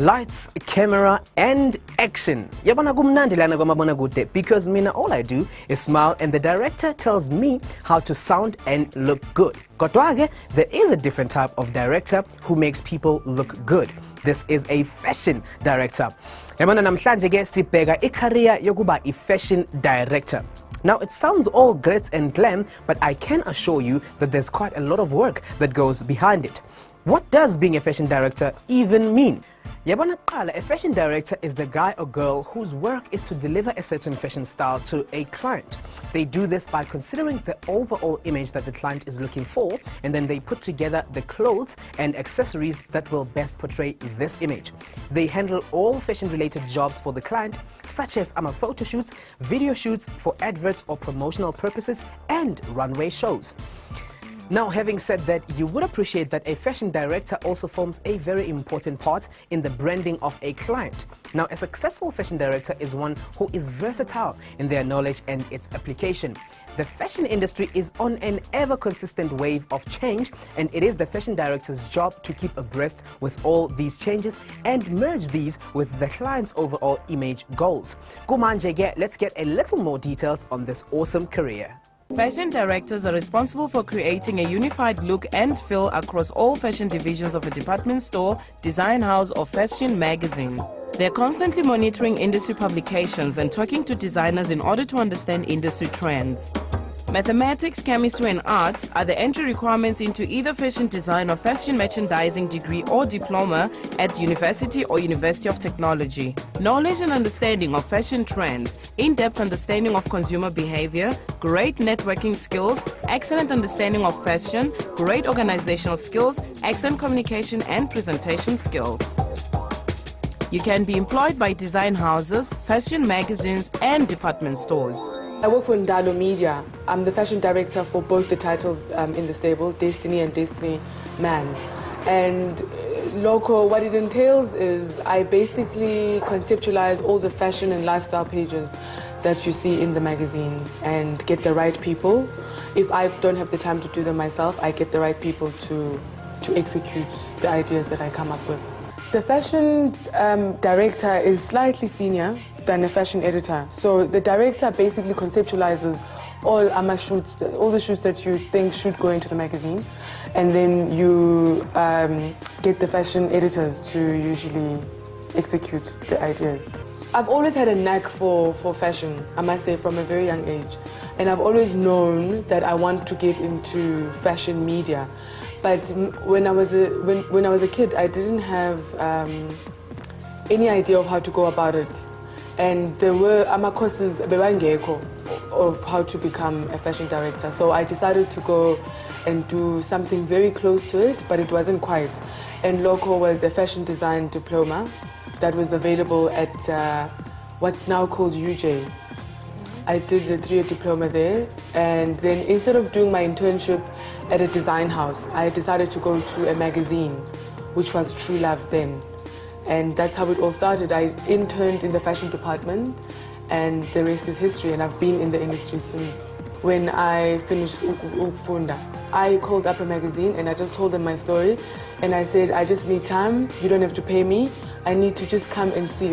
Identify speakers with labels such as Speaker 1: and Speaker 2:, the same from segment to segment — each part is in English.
Speaker 1: Lights, camera, and action. Yabona kumnandi lana kwamabonakude because mina all I do is smile and the director tells me how to sound and look good. Kodwa-ke, there is a different type of director who makes people look good. This is a fashion director. Yabona namhlanje ke sibheka i-career yokuba i-fashion director. Now, it sounds all glitz and glam, but I can assure you that there's quite a lot of work that goes behind it. What does being a fashion director even mean? Yabona qala, a fashion director is the guy or girl whose work is to deliver a certain fashion style to a client. They do this by considering the overall image that the client is looking for, and then they put together the clothes and accessories that will best portray this image. They handle all fashion-related jobs for the client, such as photo shoots, video shoots for adverts or promotional purposes, and runway shows. Now, having said that, you would appreciate that a fashion director also forms a very important part in the branding of a client. Now, a successful fashion director is one who is versatile in their knowledge and its application. The fashion industry is on an ever-consistent wave of change, and it is the fashion director's job to keep abreast with all these changes and merge these with the client's overall image goals. Kumanje, let's get a little more details on this awesome career.
Speaker 2: Fashion directors are responsible for creating a unified look and feel across all fashion divisions of a department store, design house, or fashion magazine. They're constantly monitoring industry publications and talking to designers in order to understand industry trends. Mathematics, chemistry, and art are the entry requirements into either fashion design or fashion merchandising degree or diploma at university or University of Technology. Knowledge and understanding of fashion trends, in-depth understanding of consumer behavior, great networking skills, excellent understanding of fashion, great organizational skills, excellent communication and presentation skills. You can be employed by design houses, fashion magazines, and department stores.
Speaker 3: I work for Ndalo Media. I'm the fashion director for both the titles in the stable, Destiny and Destiny Man. And Loco, what it entails is I basically conceptualize all the fashion and lifestyle pages that you see in the magazine and get the right people. If I don't have the time to do them myself, I get the right people to execute the ideas that I come up with. The fashion director is slightly senior than a fashion editor. So the director basically conceptualizes all the shoots that you think should go into the magazine, and then you get the fashion editors to usually execute the ideas. I've always had a knack for fashion, I must say, from a very young age. And I've always known that I want to get into fashion media. But when I was a kid, I didn't have any idea of how to go about it. And there were courses of how to become a fashion director. So I decided to go and do something very close to it, but it wasn't quite. And Loco was a fashion design diploma that was available at what's now called UJ. I did a 3-year diploma there, and then instead of doing my internship at a design house, I decided to go to a magazine, which was True Love then. And that's how it all started. I interned in the fashion department, and the rest is history, and I've been in the industry since. When I finished Ufunda, I called up a magazine and I just told them my story, and I said, I just need time, you don't have to pay me, I need to just come and see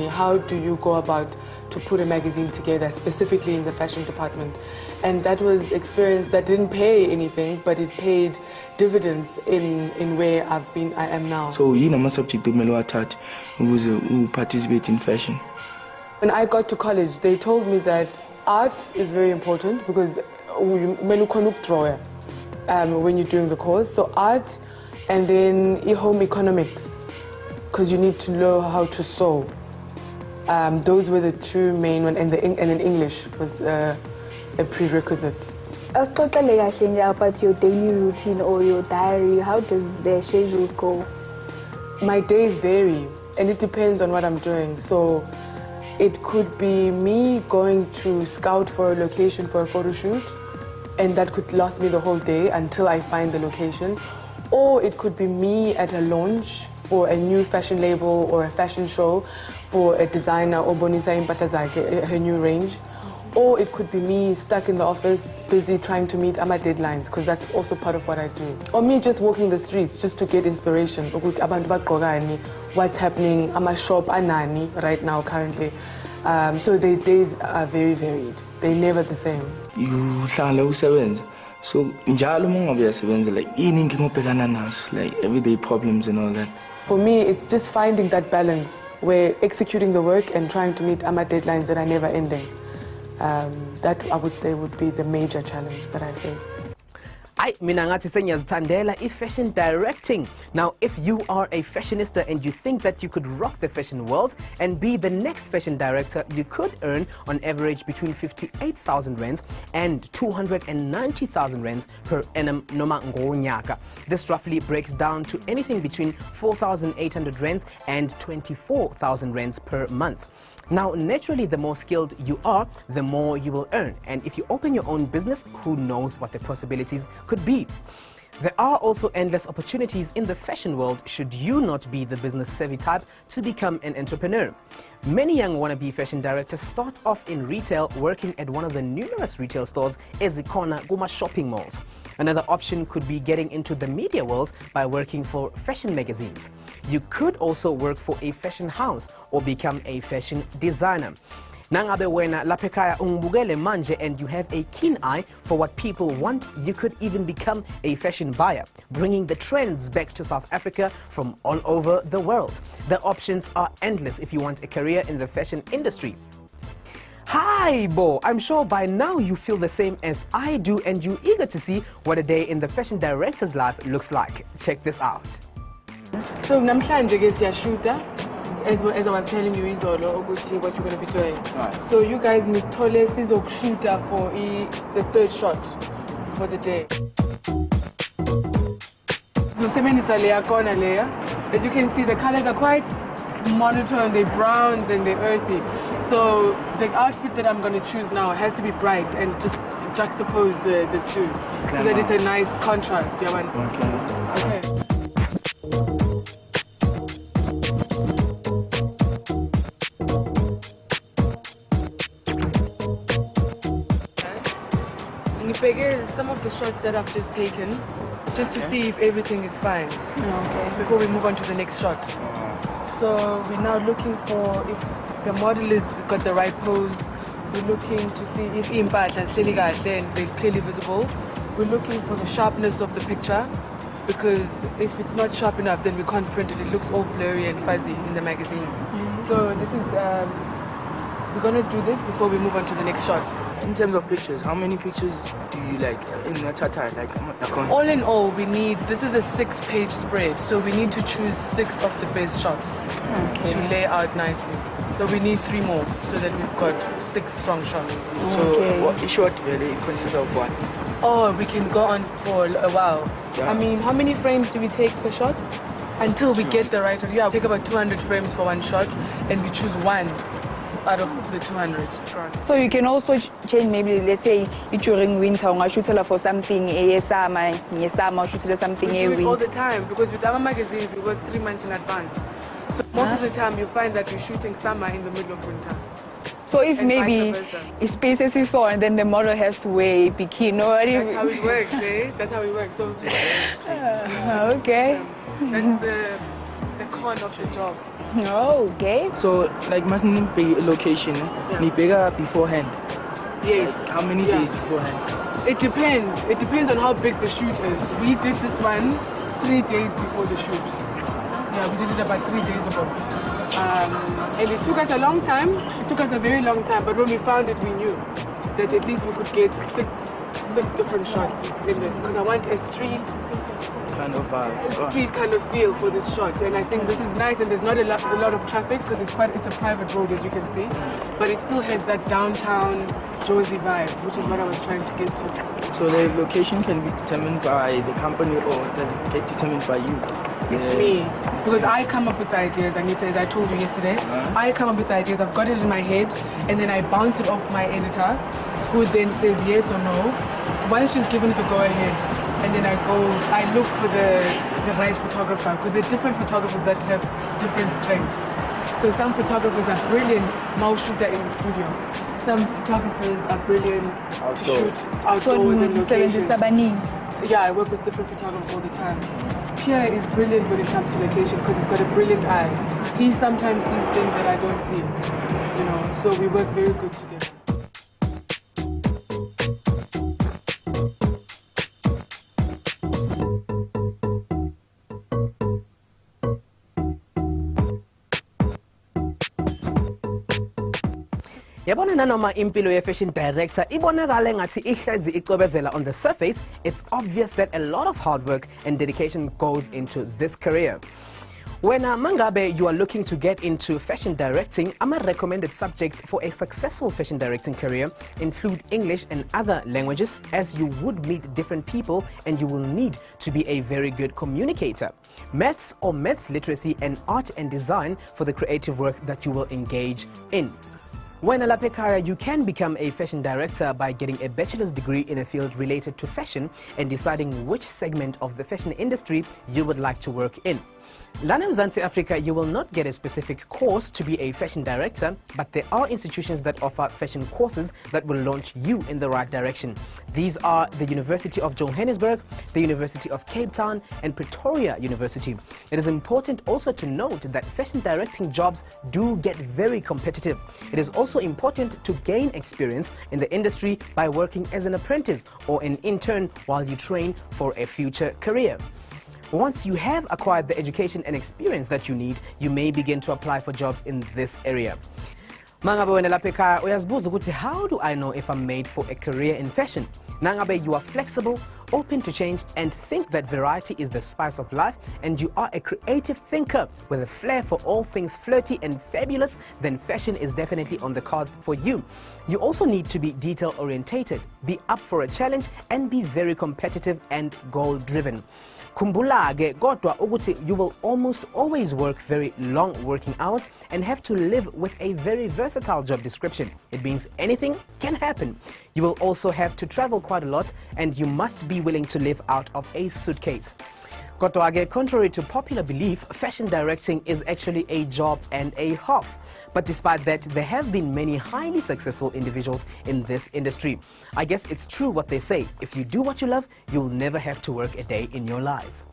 Speaker 3: how do you go about to put a magazine together, specifically in the fashion department. And that was experience that didn't pay anything, but it paid dividends in where I am now.
Speaker 4: So you know my subject attach was to participate in fashion.
Speaker 3: When I got to college, they told me that art is very important because when you're doing the course, so art, and then home economics, because you need to know how to sew. Those were the two main ones, and then English was a prerequisite.
Speaker 5: About your daily routine or your diary, how does the schedules go?
Speaker 3: My days vary, and it depends on what I'm doing. So it could be me going to scout for a location for a photo shoot, and that could last me the whole day until I find the location. Or it could be me at a launch for a new fashion label or a fashion show for a designer or Bonisa Impasha Zake, her new range. Or it could be me stuck in the office, busy trying to meet my deadlines, because that's also part of what I do. Or me just walking the streets just to get inspiration. What's happening at my shop, anani, right now, currently. So the days are very varied. They're never the same.
Speaker 4: You hlangana usebenza. So njalo mungabe uyasebenza like ini inkinga obhekana nazo, like everyday problems and all that.
Speaker 3: For me, it's just finding that balance where executing the work and trying to meet my deadlines that are never ending. That I would say would be the major challenge that I face.
Speaker 1: Mina ngathi sengiyazithandela fashion directing. Now, if you are a fashionista and you think that you could rock the fashion world and be the next fashion director, you could earn on average between 58,000 rands and 290,000 rands per annum noma ngonyaka. This roughly breaks down to anything between 4,800 rands and 24,000 rands per month. Now, naturally, the more skilled you are, the more you will earn. And if you open your own business, who knows what the possibilities could be. There are also endless opportunities in the fashion world should you not be the business savvy type to become an entrepreneur. Many young wannabe fashion directors start off in retail, working at one of the numerous retail stores ezikona kuma shopping malls. Another option could be getting into the media world by working for fashion magazines. You could also work for a fashion house or become a fashion designer. Nangabe wena lapha ekhaya ungibukele manje and you have a keen eye for what people want, you could even become a fashion buyer, bringing the trends back to South Africa from all over the world. The options are endless if you want a career in the fashion industry. Hi, Bo! I'm sure by now you feel the same as I do and you're eager to see what a day in the fashion director's life looks like. Check this out.
Speaker 3: So, namhlanje ke siyashoota. As I was telling you, Izolo, what you're going to be doing. Right. So you guys need to shoot for the third shot for the day. As you can see, the colors are quite monotone. They're browns and they're earthy. So the outfit that I'm going to choose now has to be bright and just juxtapose the two, so that it's a nice contrast. Okay. Some of the shots that I've just taken, just to see if everything is fine, before we move on to the next shot. So we're now looking for if the model has got the right pose. We're looking to see if impahla is they're clearly visible. We're looking for the sharpness of the picture, because if it's not sharp enough, then we can't print it. It looks all blurry and fuzzy in the magazine. So this is. We're going to do this before we move on to the next shot.
Speaker 4: In terms of pictures, how many pictures do you like in a tata?
Speaker 3: All in all, we need, this is a 6-page spread, so we need to choose 6 of the best shots to lay out nicely. So we need 3 more, so that we've got 6 strong shots.
Speaker 4: So what a shot really consists of what?
Speaker 3: Oh, we can go on for a while. Yeah. I mean, how many frames do we take per shot? Until we get the right one. Yeah, we take about 200 frames for one shot, and we choose one out of the 200.
Speaker 5: So you can also change, maybe let's say during winter, I shoot for something summer, shoot something
Speaker 3: we do it all the time, because with our magazines we work 3 months in advance. So most of the time you find that we're shooting summer in the middle of winter.
Speaker 5: So if and maybe spaces is on, then the model has to wear bikini.
Speaker 3: That's how it works, eh? That's how it works. So
Speaker 5: okay.
Speaker 3: That's the con of the job.
Speaker 5: Oh, okay.
Speaker 4: So, like, must need be a location, need bigger beforehand?
Speaker 3: Yes.
Speaker 4: Like, how many days beforehand?
Speaker 3: It depends. It depends on how big the shoot is. We did this one 3 days before the shoot. Yeah, we did it about 3 days ago. And it took us a long time. It took us a very long time. But when we found it, we knew that at least we could get six different shots in this. Because I want a street kind of feel for this shot, and I think this is nice, and there's not a lot of traffic because it's a private road, as you can see, but it still has that downtown Josie vibe, which is what I was trying to get to.
Speaker 4: So the location can be determined by the company, or does it get determined by you?
Speaker 3: It's me, because I come up with the ideas, Anita, as I told you yesterday. I come up with the ideas, I've got it in my head, and then I bounce it off my editor, who then says yes or no. Once she's given the go-ahead, and then I look for the right photographer, because there are different photographers that have different strengths. So some photographers are brilliant mouse shooter in the studio. Some photographers are brilliant
Speaker 4: Outdoors.
Speaker 3: to shoot outdoors and location.
Speaker 5: Sabani.
Speaker 3: Yeah, I work with different photographers all the time. Pierre is brilliant when it comes to location because he's got a brilliant eye. He sometimes sees things that I don't see, you know, so we work very good together.
Speaker 1: Yabona nanoma impilo ye-fashion director ibonakale ngathi ihlezi icobezela on the surface, it's obvious that a lot of hard work and dedication goes into this career. When mangabe you are looking to get into fashion directing, recommended subjects for a successful fashion directing career include English and other languages, as you would meet different people and you will need to be a very good communicator. Maths or maths literacy, and art and design for the creative work that you will engage in. When a lapekara, you can become a fashion director by getting a bachelor's degree in a field related to fashion and deciding which segment of the fashion industry you would like to work in. Lana Mzansi Africa, you will not get a specific course to be a fashion director, but there are institutions that offer fashion courses that will launch you in the right direction. These are the University of Johannesburg, the University of Cape Town, and Pretoria University. It is important also to note that fashion directing jobs do get very competitive. It is also important to gain experience in the industry by working as an apprentice or an intern while you train for a future career. Once you have acquired the education and experience that you need, you may begin to apply for jobs in this area. Mangabe wena lapha ekhaya uyazibuza ukuthi, how do I know if I'm made for a career in fashion? Nangabe you are flexible, open to change, and think that variety is the spice of life, and you are a creative thinker with a flair for all things flirty and fabulous, then fashion is definitely on the cards for you. You also need to be detail orientated, be up for a challenge, and be very competitive and goal driven. Kumbulage kodwa ukuthi you will almost always work very long working hours and have to live with a very versatile job description. It means anything can happen. You will also have to travel quite a lot, and you must be willing to live out of a suitcase. Kodwa, contrary to popular belief, fashion directing is actually a job and a half. But despite that, there have been many highly successful individuals in this industry. I guess it's true what they say: if you do what you love, you'll never have to work a day in your life.